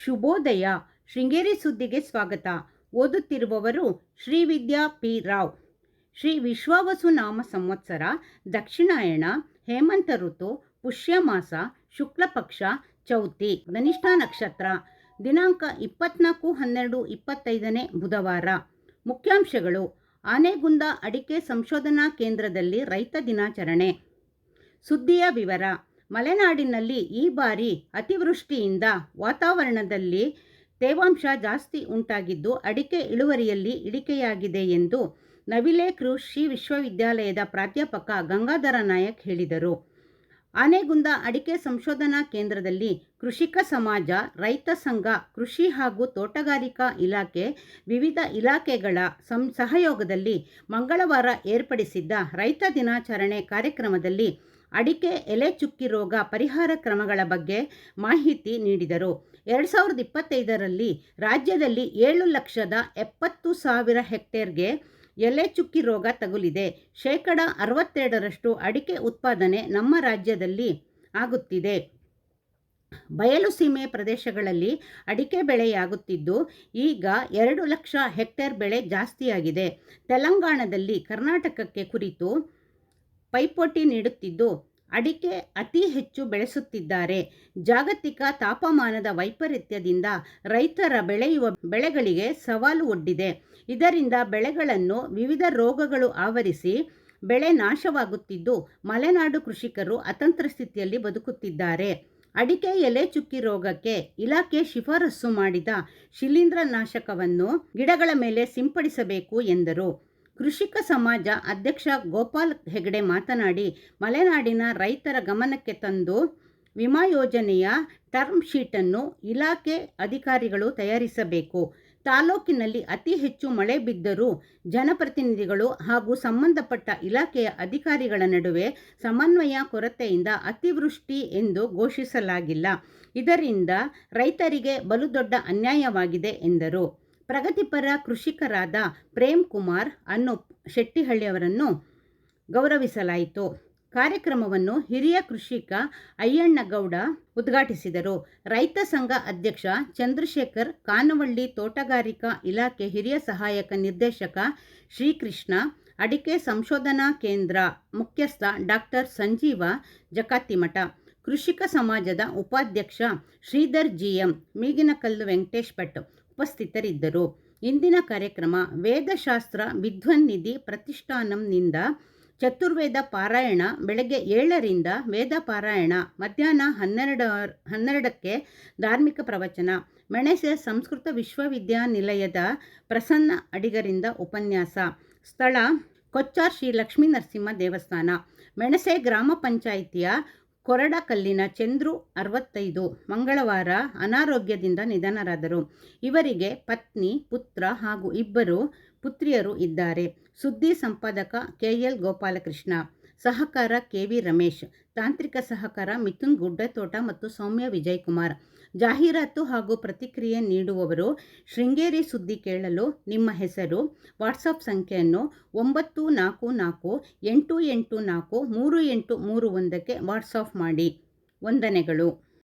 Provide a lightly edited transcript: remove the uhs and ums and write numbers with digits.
ಶುಭೋದಯ. ಶೃಂಗೇರಿ ಸುದ್ದಿಗೆ ಸ್ವಾಗತ. ಓದುತ್ತಿರುವವರು ಶ್ರೀವಿದ್ಯಾ ಪಿ ರಾವ್. ಶ್ರೀ ವಿಶ್ವಾವಸುನಾಮ ಸಂವತ್ಸರ, ದಕ್ಷಿಣಾಯಣ, ಹೇಮಂತ ಋತು, ಪುಷ್ಯಮಾಸ, ಶುಕ್ಲಪಕ್ಷ, ಚೌತಿ, ಧನಿಷ್ಠ ನಕ್ಷತ್ರ. ದಿನಾಂಕ 24/12/25 ಬುಧವಾರ. ಮುಖ್ಯಾಂಶಗಳು: ಆನೆಗುಂದ ಅಡಿಕೆ ಸಂಶೋಧನಾ ಕೇಂದ್ರದಲ್ಲಿ ರೈತ ದಿನಾಚರಣೆ. ಸುದ್ದಿಯ ವಿವರ. ಮಲೆನಾಡಿನಲ್ಲಿ ಈ ಬಾರಿ ಅತಿವೃಷ್ಟಿಯಿಂದ ವಾತಾವರಣದಲ್ಲಿ ತೇವಾಂಶ ಜಾಸ್ತಿ ಉಂಟಾಗಿದ್ದು ಅಡಿಕೆ ಇಳುವರಿಯಲ್ಲಿ ಇಳಿಕೆಯಾಗಿದೆ ಎಂದು ನವಿಲೆ ಕೃಷಿ ವಿಶ್ವವಿದ್ಯಾಲಯದ ಪ್ರಾಧ್ಯಾಪಕ ಗಂಗಾಧರ ನಾಯಕ್ ಹೇಳಿದರು. ಆನೆಗುಂದ ಅಡಿಕೆ ಸಂಶೋಧನಾ ಕೇಂದ್ರದಲ್ಲಿ ಕೃಷಿಕ ಸಮಾಜ, ರೈತ ಸಂಘ, ಕೃಷಿ ಹಾಗೂ ತೋಟಗಾರಿಕಾ ಇಲಾಖೆ, ವಿವಿಧ ಇಲಾಖೆಗಳ ಸಹಯೋಗದಲ್ಲಿ ಮಂಗಳವಾರ ಏರ್ಪಡಿಸಿದ್ದ ರೈತ ದಿನಾಚರಣೆ ಕಾರ್ಯಕ್ರಮದಲ್ಲಿ ಅಡಿಕೆ ಎಲೆ ಚುಕ್ಕಿ ರೋಗ ಪರಿಹಾರ ಕ್ರಮಗಳ ಬಗ್ಗೆ ಮಾಹಿತಿ ನೀಡಿದರು. 2025ರಲ್ಲಿ ರಾಜ್ಯದಲ್ಲಿ 7,70,000 ಹೆಕ್ಟೇರ್ಗೆ ಎಲೆ ಚುಕ್ಕಿ ರೋಗ ತಗುಲಿದೆ. 62% ಅಡಿಕೆ ಉತ್ಪಾದನೆ ನಮ್ಮ ರಾಜ್ಯದಲ್ಲಿ ಆಗುತ್ತಿದೆ. ಬಯಲು ಸೀಮೆ ಪ್ರದೇಶಗಳಲ್ಲಿ ಅಡಿಕೆ ಬೆಳೆಯಾಗುತ್ತಿದ್ದು ಈಗ 2 ಲಕ್ಷ ಹೆಕ್ಟೇರ್ ಬೆಳೆ ಜಾಸ್ತಿಯಾಗಿದೆ. ತೆಲಂಗಾಣದಲ್ಲಿ ಕರ್ನಾಟಕಕ್ಕೆ ಕುರಿತು ಪೈಪೋಟಿ ನೀಡುತ್ತಿದ್ದು ಅಡಿಕೆ ಅತಿ ಹೆಚ್ಚು ಬೆಳೆಸುತ್ತಿದ್ದಾರೆ. ಜಾಗತಿಕ ತಾಪಮಾನದ ವೈಪರೀತ್ಯದಿಂದ ರೈತರ ಬೆಳೆಯುವ ಬೆಳೆಗಳಿಗೆ ಸವಾಲು ಒಡ್ಡಿದೆ. ಇದರಿಂದ ಬೆಳೆಗಳನ್ನು ವಿವಿಧ ರೋಗಗಳು ಆವರಿಸಿ ಬೆಳೆ ನಾಶವಾಗುತ್ತಿದ್ದು ಮಲೆನಾಡು ಕೃಷಿಕರು ಅತಂತ್ರ ಸ್ಥಿತಿಯಲ್ಲಿ ಬದುಕುತ್ತಿದ್ದಾರೆ. ಅಡಿಕೆ ಎಲೆ ಚುಕ್ಕಿ ರೋಗಕ್ಕೆ ಇಲಾಖೆ ಶಿಫಾರಸು ಮಾಡಿದ ಶಿಲೀಂಧ್ರನಾಶಕವನ್ನು ಗಿಡಗಳ ಮೇಲೆ ಸಿಂಪಡಿಸಬೇಕು ಎಂದರು. ಕೃಷಿಕ ಸಮಾಜ ಅಧ್ಯಕ್ಷ ಗೋಪಾಲ್ ಹೆಗಡೆ ಮಾತನಾಡಿ, ಮಲೆನಾಡಿನ ರೈತರ ಗಮನಕ್ಕೆ ತಂದು ವಿಮಾ ಯೋಜನೆಯ ಟರ್ಮ್ ಶೀಟನ್ನು ಇಲಾಖೆ ಅಧಿಕಾರಿಗಳು ತಯಾರಿಸಬೇಕು. ತಾಲೂಕಿನಲ್ಲಿ ಅತಿ ಹೆಚ್ಚು ಮಳೆ ಬಿದ್ದರೂ ಜನಪ್ರತಿನಿಧಿಗಳು ಹಾಗೂ ಸಂಬಂಧಪಟ್ಟ ಇಲಾಖೆಯ ಅಧಿಕಾರಿಗಳ ನಡುವೆ ಸಮನ್ವಯ ಕೊರತೆಯಿಂದ ಅತಿವೃಷ್ಟಿ ಎಂದು ಘೋಷಿಸಲಾಗಿಲ್ಲ. ಇದರಿಂದ ರೈತರಿಗೆ ಬಲು ದೊಡ್ಡ ಅನ್ಯಾಯವಾಗಿದೆ ಎಂದರು. ಪ್ರಗತಿಪರ ಕೃಷಿಕರಾದ ಪ್ರೇಮ್ ಕುಮಾರ್, ಅನೂಪ್ ಶೆಟ್ಟಿಹಳ್ಳಿಯವರನ್ನು ಗೌರವಿಸಲಾಯಿತು. ಕಾರ್ಯಕ್ರಮವನ್ನು ಹಿರಿಯ ಕೃಷಿಕ ಅಯ್ಯಣ್ಣಗೌಡ ಉದ್ಘಾಟಿಸಿದರು. ರೈತ ಸಂಘ ಅಧ್ಯಕ್ಷ ಚಂದ್ರಶೇಖರ್, ಕಾನವಳ್ಳಿ ತೋಟಗಾರಿಕಾ ಇಲಾಖೆ ಹಿರಿಯ ಸಹಾಯಕ ನಿರ್ದೇಶಕ ಶ್ರೀಕೃಷ್ಣ, ಅಡಿಕೆ ಸಂಶೋಧನಾ ಕೇಂದ್ರ ಮುಖ್ಯಸ್ಥ ಡಾಕ್ಟರ್ ಸಂಜೀವ ಜಕಾತಿಮಠ, ಕೃಷಿಕ ಸಮಾಜದ ಉಪಾಧ್ಯಕ್ಷ ಶ್ರೀಧರ್ ಜಿಎಂ, ಮೀಗಿನಕಲ್ಲು ವೆಂಕಟೇಶ್ ಭಟ್ ಉಪಸ್ಥಿತರಿದ್ದರು. ಇಂದಿನ ಕಾರ್ಯಕ್ರಮ ವೇದಶಾಸ್ತ್ರ ವಿದ್ವನ್ನಿಧಿ ಪ್ರತಿಷ್ಠಾನಂನಿಂದ ಚತುರ್ವೇದ ಪಾರಾಯಣ ಬೆಳಗ್ಗೆ 7ರಿಂದ ವೇದ ಪಾರಾಯಣ, ಮಧ್ಯಾಹ್ನ 12ಕ್ಕೆ ಧಾರ್ಮಿಕ ಪ್ರವಚನ, ಮೆಣಸೆ ಸಂಸ್ಕೃತ ವಿಶ್ವವಿದ್ಯಾನಿಲಯದ ಪ್ರಸನ್ನ ಅಡಿಗರಿಂದ ಉಪನ್ಯಾಸ. ಸ್ಥಳ ಕೊಚ್ಚಾರ್ ಶ್ರೀ ಲಕ್ಷ್ಮೀ ನರಸಿಂಹ ದೇವಸ್ಥಾನ, ಮೆಣಸೆ ಗ್ರಾಮ ಪಂಚಾಯಿತಿಯ ಕೊರಡಕಲ್ಲಿನ ಚಂದ್ರು 65 ಮಂಗಳವಾರ ಅನಾರೋಗ್ಯದಿಂದ ನಿಧನರಾದರು. ಇವರಿಗೆ ಪತ್ನಿ, ಪುತ್ರ ಹಾಗೂ 2 ಪುತ್ರಿಯರು ಇದ್ದಾರೆ. ಸುದ್ದಿ ಸಂಪಾದಕ KL ಗೋಪಾಲಕೃಷ್ಣ, ಸಹಕಾರ KV ರಮೇಶ್, ತಾಂತ್ರಿಕ ಸಹಕಾರ ಮಿಥುನ್ ಗುಡ್ಡತೋಟ ಮತ್ತು ಸೌಮ್ಯ ವಿಜಯಕುಮಾರ್. ಜಾಹೀರಾತು ಹಾಗೂ ಪ್ರತಿಕ್ರಿಯೆ ನೀಡುವವರು ಶೃಂಗೇರಿ ಸುದ್ದಿ ಕೇಳಲು ನಿಮ್ಮ ಹೆಸರು, ವಾಟ್ಸಪ್ ಸಂಖ್ಯೆಯನ್ನು 944-884-3831ಕ್ಕೆ ವಾಟ್ಸಪ್ ಮಾಡಿ. ವಂದನೆಗಳು.